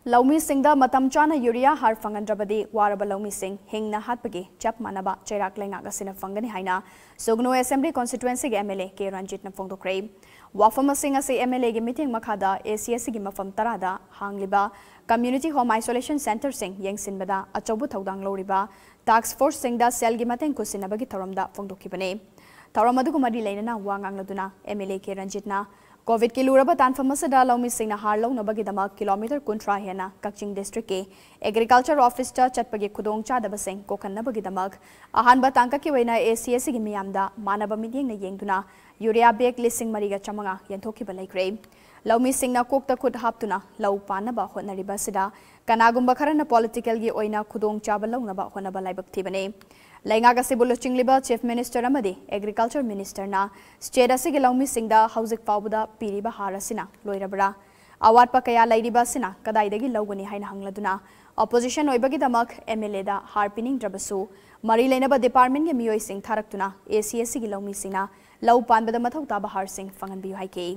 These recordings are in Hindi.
लौमी सिंगदा मतम चाना यूरिया हार फंगनद्रबदी वारब लौमी सिंग हिंगना हाटपगी चप मानबा चैराक लेंगाक असिना फंगनी हाइना सुगनो असेंबली कॉन्स्टिट्यूएंसी के एमएलए के रंजित न फोंदोक्रे वाफम सिंग असे एमएलए के मीटिंग मखादा एसीएस की मफम तरादा हांगलिबा कम्युनिटी होम आइसोलेशन सेंटर सिंग येंगसिनबदा अचौबु थौदांग लौरिबा टास्क फोर्स सिंगदा सेल की मतेंग कुसिनबगी थौरमदा फोंदोखिबने थौरम अदुगु मरी लेना वांगांगलदुना एमएलए के रंजितना कोविड की लूरब तानफम लौमी सिंह हार लौनबगीदम किलोमीटर 50 हेना कक्चिंग डिस्ट्रिक्ट के एग्रीकल्चर ऑफिस चटपगी खुदोंग चादबसिंग कोखन्नबगीदम अहानब तांककी वैना एसीएस की मियामदा मानब मियेंगना येंगदुना यूरिया बेग लिसिंग मरीगा चमंगा यंथोखिबा लेख्रे लौमी सिंह कोकता खुद हापतुना लौ पानब होनरिबसिदा कनागुंबा खरना पॉलिटिकल की ओइना खुदोंग चाब लौनब होनब लाइबक थिबने लैंगाक असिबु लुचिंगलिबा चीफ मिनिस्टर अमदी एग्रीकल्चर मिनिस्टर ना स्टेट असिगे लौमी सिंगदा हौजिक फाउबदा पीरिबा हार असिना लोइरबरा अवाटपा कया लैरिबा असिना कदाइदगी लौगनी हाइना हंगलदुना ऑपोजिशन ओइबगिदमक एमएलए दा हार पिनिंगद्रबसु मरी लेनबा डिपार्टमेंट के मियोइ सिंग थारक्तुना एसीएस की लौमी सिंगना लौ पानबदा मथौ ताबा हार सिंग फंगनबियु हाइके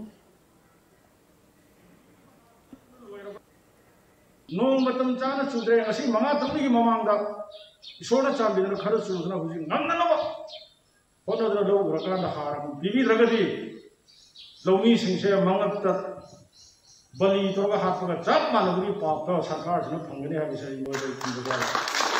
नोंग मतम चाना चुद्रे असी मंगा तमगी ममांगदा इशोना चांबिदन खर चुजना हुजि नंगनब होनदर लो रकांदा हारम बिबि रगदी लौमी सिंसे मंगत बलि तोगा हातगा जाप मानगरी पाप सरकार सने फंगने है विषय मोदे